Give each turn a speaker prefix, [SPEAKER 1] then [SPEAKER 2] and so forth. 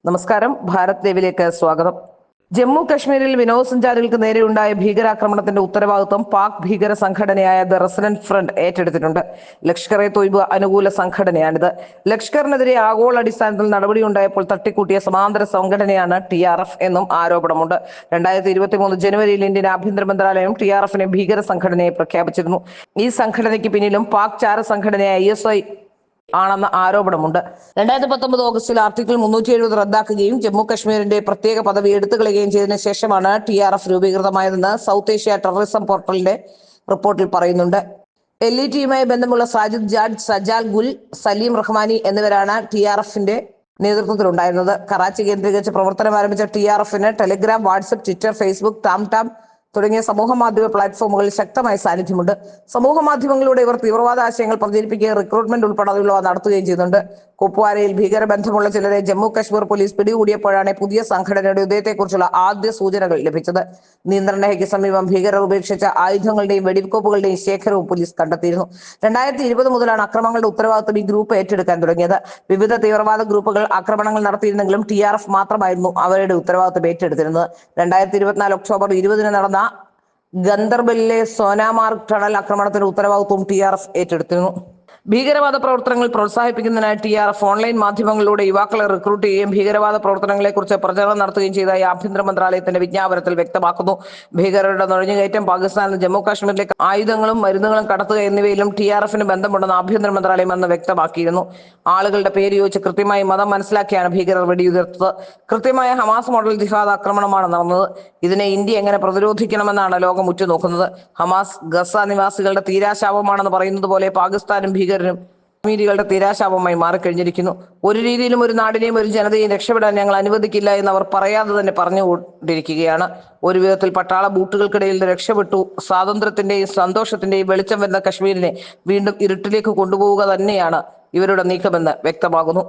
[SPEAKER 1] നമസ്കാരം. ഭാരത് ലൈവിലേക്ക് സ്വാഗതം. ജമ്മു കശ്മീരിൽ വിനോദസഞ്ചാരികൾക്ക് നേരെയുണ്ടായ ഭീകരാക്രമണത്തിന്റെ ഉത്തരവാദിത്വം പാക് ഭീകര സംഘടനയായ ദ റെസിഡന്റ് ഫ്രണ്ട് ഏറ്റെടുത്തിട്ടുണ്ട്. ലഷ്കർ എ തൊയ്ബ അനുകൂല സംഘടനയാണിത്. ലഷ്കറിനെതിരെ ആഗോള അടിസ്ഥാനത്തിൽ നടപടിയുണ്ടായപ്പോൾ തട്ടിക്കൂട്ടിയ സമാന്തര സംഘടനയാണ് TRF എന്നും ആരോപണമുണ്ട്. 2023 ജനുവരിയിൽ ഇന്ത്യൻ ആഭ്യന്തര മന്ത്രാലയം TRFിനെ ഭീകര സംഘടനയെ പ്രഖ്യാപിച്ചിരുന്നു. ഈ സംഘടനയ്ക്ക് പിന്നിലും പാക് ചാര സംഘടനയായ ISI ആണെന്ന ആരോപണമുണ്ട്. 2019 ഓഗസ്റ്റിൽ ആർട്ടിക്കിൾ 370 റദ്ദാക്കുകയും ജമ്മു കശ്മീരിന്റെ പ്രത്യേക പദവി എടുത്തുകളയുകയും ചെയ്തതിനു ശേഷമാണ് TRF രൂപീകൃതമായതെന്ന് സൗത്ത് ഏഷ്യ ടെററിസം പോർട്ടലിന്റെ റിപ്പോർട്ടിൽ പറയുന്നുണ്ട്. LETയുമായി ബന്ധമുള്ള സാജിദ് ജാഡ്, സജാൽ ഗുൽ, സലീം റഹ്മാനി എന്നിവരാണ് TRFിന്റെ നേതൃത്വത്തിലുണ്ടായിരുന്നത്. കറാച്ചി കേന്ദ്രീകരിച്ച് പ്രവർത്തനം ആരംഭിച്ച TRFിന് ടെലിഗ്രാം, വാട്സ്ആപ്പ്, ട്വിറ്റർ, ഫേസ്ബുക്ക്, ടാം തുടങ്ങിയ സമൂഹ മാധ്യമ പ്ലാറ്റ്ഫോമുകളിൽ ശക്തമായ സാന്നിധ്യമുണ്ട്. സമൂഹ മാധ്യമങ്ങളിലൂടെ ഇവർ തീവ്രവാദ ആശയങ്ങൾ പ്രചരിപ്പിക്കുകയും റിക്രൂട്ട്മെന്റ് ഉൾപ്പെടെയുള്ളവ നടത്തുകയും ചെയ്യുന്നുണ്ട്. കുപ്വാരയിൽ ഭീകരബന്ധമുള്ള ചിലരെ ജമ്മു കശ്മീർ പോലീസ് പിടികൂടിയപ്പോഴാണ് പുതിയ സംഘടനയുടെ ഉദയത്തെക്കുറിച്ചുള്ള ആദ്യ സൂചനകൾ ലഭിച്ചത്. നിയന്ത്രണ രേഖയ്ക്ക് സമീപം ഭീകരർ ഉപേക്ഷിച്ച ആയുധങ്ങളുടെയും വെടിക്കോപ്പുകളുടെയും ശേഖരവും പോലീസ് കണ്ടെത്തിയിരുന്നു. 2020 മുതലാണ് അക്രമങ്ങളുടെ ഉത്തരവാദിത്വം ഈ ഗ്രൂപ്പ് ഏറ്റെടുക്കാൻ തുടങ്ങിയത്. വിവിധ തീവ്രവാദ ഗ്രൂപ്പുകൾ ആക്രമണങ്ങൾ നടത്തിയിരുന്നെങ്കിലും TRF മാത്രമായിരുന്നു അവരുടെ ഉത്തരവാദിത്വം ഏറ്റെടുത്തിരുന്നത്. 2024 ഒക്ടോബർ 20 നടന്ന ഗന്ദർബലിലെ സോനാമാർഗ് ടണൽ ആക്രമണത്തിന്റെ ഉത്തരവാദിത്വം TRF ഏറ്റെടുത്തിരുന്നു. ഭീകരവാദ പ്രവർത്തനങ്ങൾ പ്രോത്സാഹിപ്പിക്കുന്നതിനായി TRF ഓൺലൈൻ മാധ്യമങ്ങളിലൂടെ യുവാക്കളെ റിക്രൂട്ട് ചെയ്യുകയും ഭീകരവാദ പ്രവർത്തനങ്ങളെക്കുറിച്ച് പ്രചരണം നടത്തുകയും ചെയ്തതായി ആഭ്യന്തര മന്ത്രാലയത്തിന്റെ വിജ്ഞാപനത്തിൽ വ്യക്തമാക്കുന്നു. ഭീകരരുടെ നുഴഞ്ഞുകയറ്റം, പാകിസ്ഥാനിൽ ജമ്മു കാശ്മീരിലേക്ക് ആയുധങ്ങളും മരുന്നുകളും കടത്തുക എന്നിവയിലും TRFിന് ബന്ധമുണ്ടെന്ന് ആഭ്യന്തര മന്ത്രാലയം അന്ന് വ്യക്തമാക്കിയിരുന്നു. ആളുകളുടെ പേര് ചോദിച്ച് കൃത്യമായി മതം മനസ്സിലാക്കിയാണ് ഭീകരർ വെടിയുതിർത്തത്. കൃത്യമായ ഹമാസ് മോഡൽ ജിഹാദ് ആക്രമണമാണ് നടന്നത്. ഇതിനെ ഇന്ത്യ എങ്ങനെ പ്രതിരോധിക്കണമെന്നാണ് ലോകം ഉറ്റുനോക്കുന്നത്. ഹമാസ് ഗസ നിവാസികളുടെ തീരാശാപമാണെന്ന് പറയുന്നത് പോലെ പാകിസ്ഥാനും ഭീകരരും കാശ്മീരികളുടെ തീരാശാപമായി മാറിക്കഴിഞ്ഞിരിക്കുന്നു. ഒരു രീതിയിലും ഒരു നാടിനെയും ഒരു ജനതയെയും രക്ഷപ്പെടാൻ ഞങ്ങൾ അനുവദിക്കില്ല എന്ന് അവർ പറയാതെ തന്നെ പറഞ്ഞുകൊണ്ടിരിക്കുകയാണ്. ഒരു വിധത്തിൽ പട്ടാള ബൂട്ടുകൾക്കിടയിൽ രക്ഷപ്പെട്ടു സ്വാതന്ത്ര്യത്തിന്റെയും സന്തോഷത്തിന്റെയും വെളിച്ചം വരുന്ന കശ്മീരിനെ വീണ്ടും ഇരുട്ടിലേക്ക് കൊണ്ടുപോവുക തന്നെയാണ് ഇവരുടെ നീക്കമെന്ന് വ്യക്തമാകുന്നു.